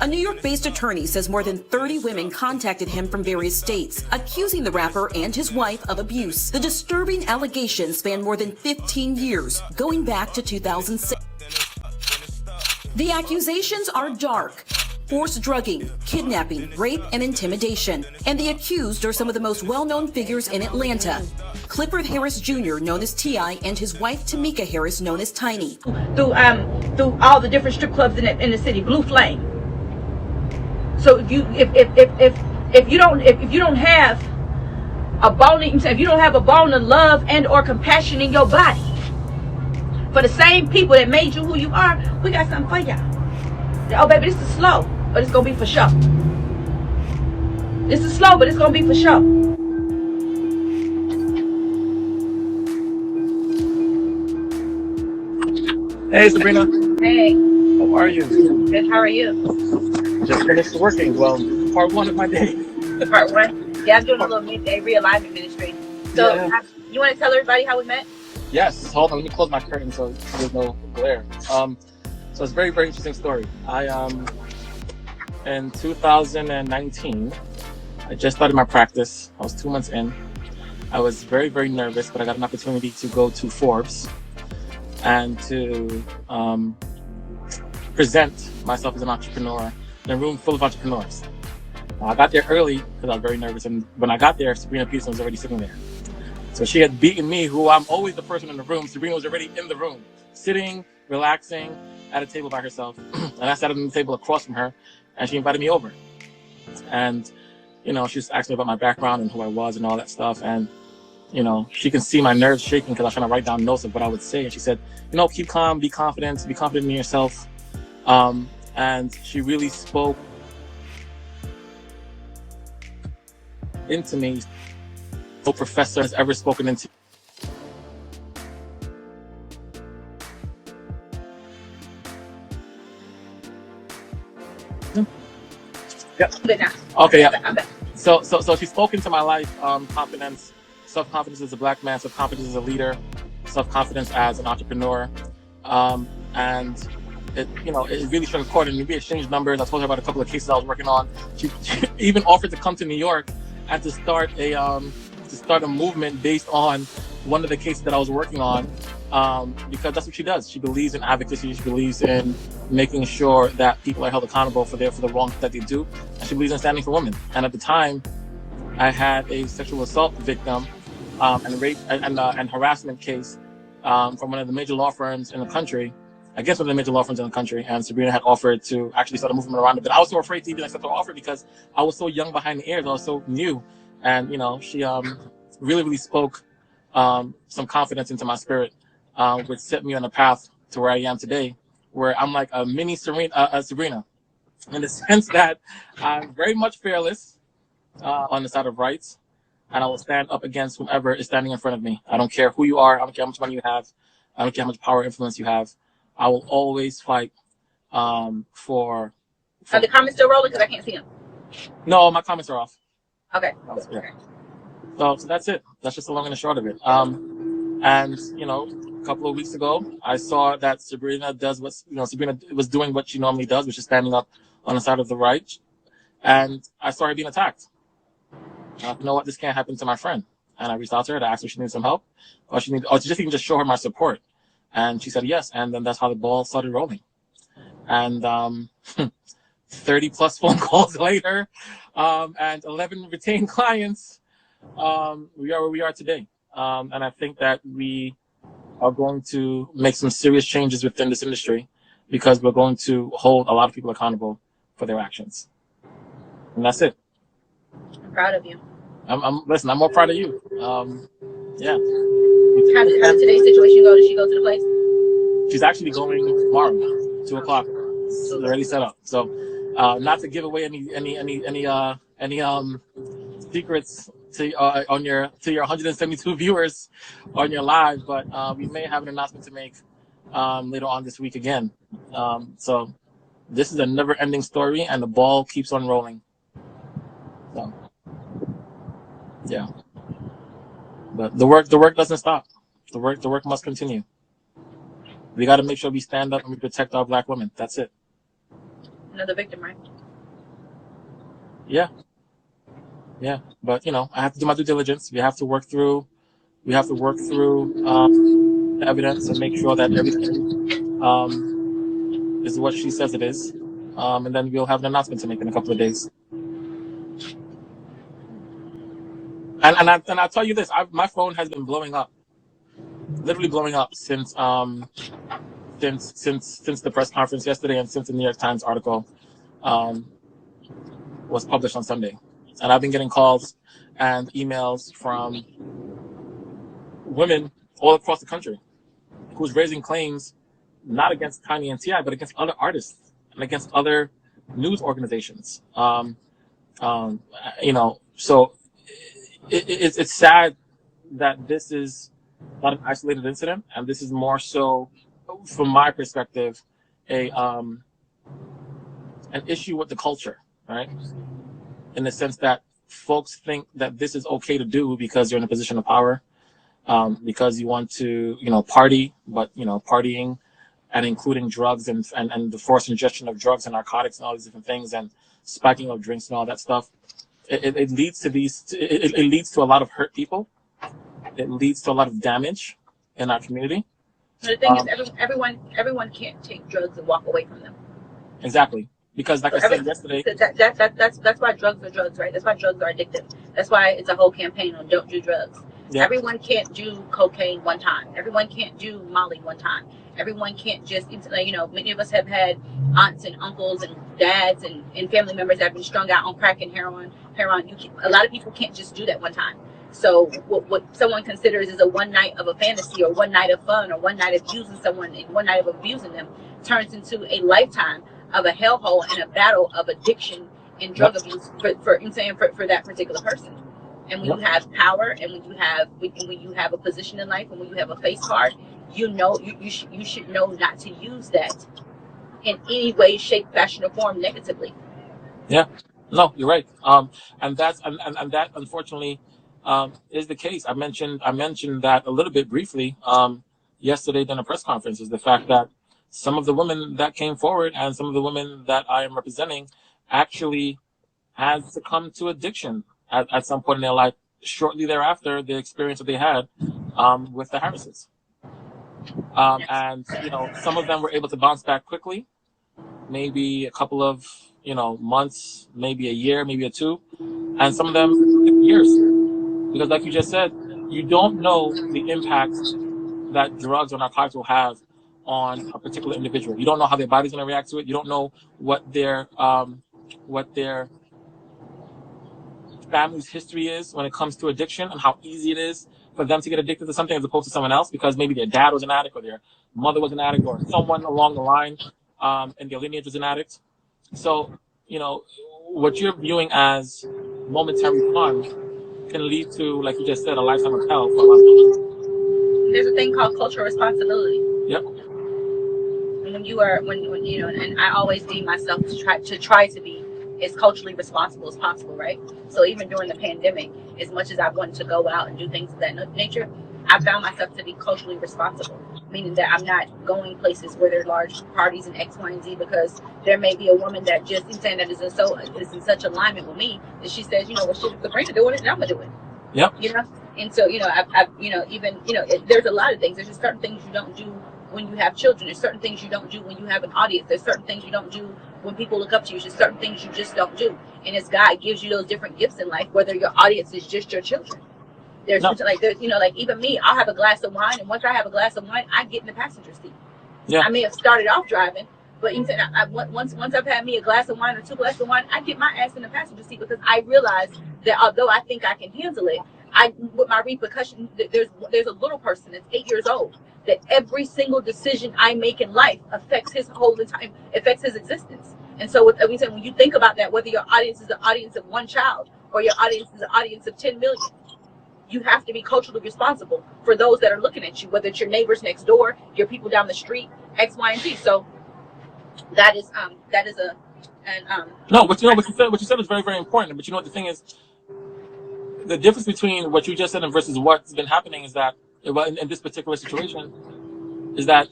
A New York-based attorney says more than 30 women contacted him from various states, accusing the rapper and his wife of abuse. The disturbing allegations span more than 15 years, going back to 2006. The accusations are dark. Forced drugging, kidnapping, rape, and intimidation. And the accused are some of the most well-known figures in Atlanta. Clifford Harris Jr., known as T.I., and his wife Tamika Harris, known as Tiny. Through all the different strip clubs in the city, Blue Flame. So if you don't have a bone of love and or compassion in your body for the same people that made you who you are, we got something for y'all. Oh baby, this is slow, but it's gonna be for sure. This is slow, but it's gonna be for sure. Hey Sabrina. Hey. How are you? Good. How are you? Just finished working. Well, part one of my day. Part one. Yeah, I'm doing a little midday realignment ministry. So, you want to tell everybody how we met? Yes. Hold on. Let me close my curtain so there's no glare. So it's a very, very interesting story. In 2019, I just started my practice. I was 2 months in. I was very, very nervous, but I got an opportunity to go to Forbes and to present myself as an entrepreneur in a room full of entrepreneurs. I got there early because I was very nervous, and when I got there, Sabrina Peterson was already sitting there. So she had beaten me, who I'm always the person in the room. Sabrina was already in the room, sitting, relaxing at a table by herself. And I sat at the table across from her, and she invited me over. And, she was asking me about my background and who I was and all that stuff. And, she can see my nerves shaking because I was trying to write down notes of what I would say. And she said, keep calm, be confident in yourself. And she really spoke into me. No professor has ever spoken into. Yeah. Okay. Yeah. So she spoke into my life. Confidence, self-confidence as a black man, self-confidence as a leader, self-confidence as an entrepreneur, and. It really struck a chord, and we exchanged numbers. I told her about a couple of cases I was working on. She even offered to come to New York and to start a movement based on one of the cases that I was working on, because that's what she does. She believes in advocacy. She believes in making sure that people are held accountable for the wrong that they do. And she believes in standing for women. And at the time, I had a sexual assault victim and rape and harassment case from one of the major law firms in the country. I guess one of the major law firms in the country, and Sabrina had offered to actually start a movement around it. But I was so afraid to even accept her offer because I was so young behind the ears. I was so new. And, she really, really spoke some confidence into my spirit, which set me on a path to where I am today, where I'm like a mini Sabrina, in the sense that I'm very much fearless on the side of rights, and I will stand up against whomever is standing in front of me. I don't care who you are. I don't care how much money you have. I don't care how much power or influence you have. I will always fight for. Are the comments still rolling? Because I can't see them. No, my comments are off. Okay. Yeah. So that's it. That's just the long and the short of it. And a couple of weeks ago, I saw that Sabrina Sabrina was doing what she normally does, which is standing up on the side of the right. And I started being attacked. You know what? This can't happen to my friend. And I reached out to her to ask if she needed some help, or just show her my support. And she said yes, and then that's how the ball started rolling. And 30 plus phone calls later, and 11 retained clients, we are where we are today. And I think that we are going to make some serious changes within this industry because we're going to hold a lot of people accountable for their actions. And that's it. I'm proud of you. Listen, I'm more proud of you. Yeah. How did today's situation go? Did she go to the place? She's actually going tomorrow, 2:00. It's already set up. So, not to give away any secrets to on your 172 viewers on your live, but we may have an announcement to make later on this week again. So, this is a never-ending story, and the ball keeps on rolling. So, yeah. But the work doesn't stop. The work must continue. We got to make sure we stand up and we protect our black women. That's it. Another victim, right? Yeah. But I have to do my due diligence. We have to work through the evidence and make sure that everything is what she says it is. And then we'll have an announcement to make in a couple of days. And I'll tell you this: my phone has been blowing up, literally blowing up since the press conference yesterday and since the New York Times article was published on Sunday. And I've been getting calls and emails from women all across the country who's raising claims not against Kanye and T.I., but against other artists and against other news organizations. So it's sad that this is not an isolated incident, and this is more so, from my perspective, an issue with the culture, right? In the sense that folks think that this is okay to do because you're in a position of power, because you want to, party, but partying and including drugs and the forced ingestion of drugs and narcotics and all these different things and spiking of drinks and all that stuff. It leads to it leads to a lot of hurt people. It leads to a lot of damage in our community. The thing is, everyone can't take drugs and walk away from them. Exactly. Because like I said yesterday, that's why drugs are drugs, right? That's why drugs are addictive. That's why it's a whole campaign on don't do drugs. Yep. Everyone can't do cocaine one time. Everyone can't do Molly one time. Everyone can't just, many of us have had aunts and uncles and dads and family members that have been strung out on crack and heroin. A lot of people can't just do that one time. So what someone considers is a one night of a fantasy or one night of fun or one night of using someone and one night of abusing them turns into a lifetime of a hellhole and a battle of addiction and drug abuse for that particular person. And when you have power and when you have a position in life and when you have a face card, you should know not to use that in any way, shape, fashion, or form negatively. Yeah, no, you're right. And that unfortunately is the case. I mentioned that a little bit briefly yesterday during a press conference. Is the fact that some of the women that came forward and some of the women that I am representing actually had succumbed to addiction at some point in their life shortly thereafter the experience that they had with the Harrises. And some of them were able to bounce back quickly, maybe a couple of months, maybe a year, maybe a two, and some of them took years, because like you just said, you don't know the impact that drugs or narcotics will have on a particular individual. You don't know how their body's going to react to it. You don't know what their family's history is when it comes to addiction and how easy it is for them to get addicted to something as opposed to someone else, because maybe their dad was an addict or their mother was an addict or someone along the line in their lineage was an addict. So, what you're viewing as momentary fun can lead to, like you just said, a lifetime of hell for a lot of people. There's a thing called cultural responsibility. Yep. And I always deem myself to try to be as culturally responsible as possible, right? So even during the pandemic, as much as I wanted to go out and do things of that nature, I found myself to be culturally responsible, meaning that I'm not going places where there are large parties and X, Y, and Z, because there may be a woman that just is saying that is in such alignment with me that she says, shit, if Sabrina doing it, then I'm gonna do it. Yep. And so there's a lot of things. There's just certain things you don't do when you have children. There's certain things you don't do when you have an audience. There's certain things you don't do when people look up to you. There's certain things you just don't do. And as God gives you those different gifts in life, whether your audience is just your children. There's even me, I'll have a glass of wine, and once I have a glass of wine, I get in the passenger seat. Yeah. I may have started off driving, but once I've had me a glass of wine or two glasses of wine, I get my ass in the passenger seat, because I realize that although I think I can handle it, with my repercussion, there's a little person that's 8 years old that every single decision I make in life affects his existence. And so when you think about that, whether your audience is an audience of one child or your audience is an audience of 10 million, you have to be culturally responsible for those that are looking at you, whether it's your neighbors next door, your people down the street, X, Y, and Z. So that is no, but what you said is very, very important. But the thing is, the difference between what you just said and versus what's been happening is that, in this particular situation, is that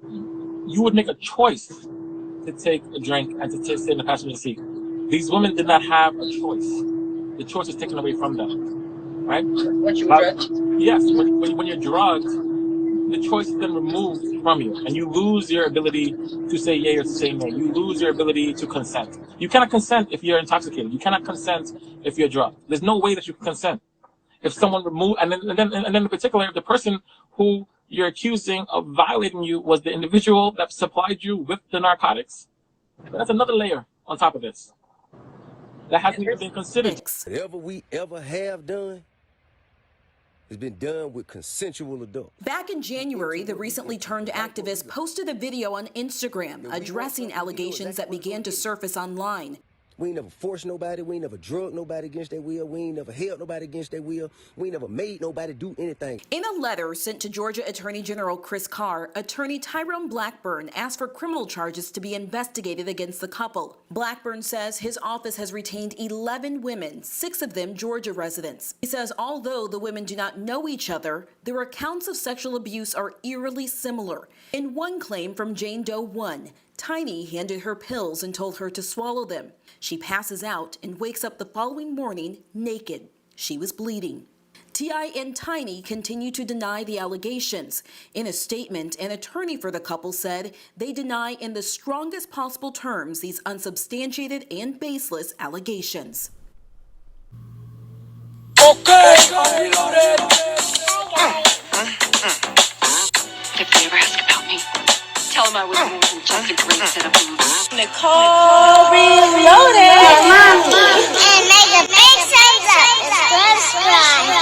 you would make a choice to take a drink and to sit in the passenger seat. These women did not have a choice. The choice was taken away from them, right? Once you were drugged? Yes, when you're drugged, the choice is then removed from you, and you lose your ability to say yay or to say nay. You lose your ability to consent. You cannot consent if you're intoxicated. You cannot consent if you're drugged. There's no way that you can consent. If someone removed, and then in particular, if the person who you're accusing of violating you was the individual that supplied you with the narcotics, that's another layer on top of this that hasn't even been considered. Whatever we ever have done has been done with consensual adults. Back in January, the recently turned activist posted a video on Instagram addressing allegations that began to surface online. We ain't never forced nobody. We ain't never drugged nobody against their will. We ain't never held nobody against their will. We ain't never made nobody do anything. In a letter sent to Georgia Attorney General Chris Carr, attorney Tyrone Blackburn asked for criminal charges to be investigated against the couple. Blackburn says his office has retained 11 women, 6 of them Georgia residents. He says although the women do not know each other, their accounts of sexual abuse are eerily similar. In one claim from Jane Doe 1, Tiny handed her pills and told her to swallow them. She passes out and wakes up the following morning naked. She was bleeding. T.I. and Tiny continue to deny the allegations. In a statement, an attorney for the couple said they deny in the strongest possible terms these unsubstantiated and baseless allegations. Okay. If they ever ask about me, tell them I was more than just a great set of boobs. Nicole reloaded. Mommy, and make a big thumbs up and subscribe.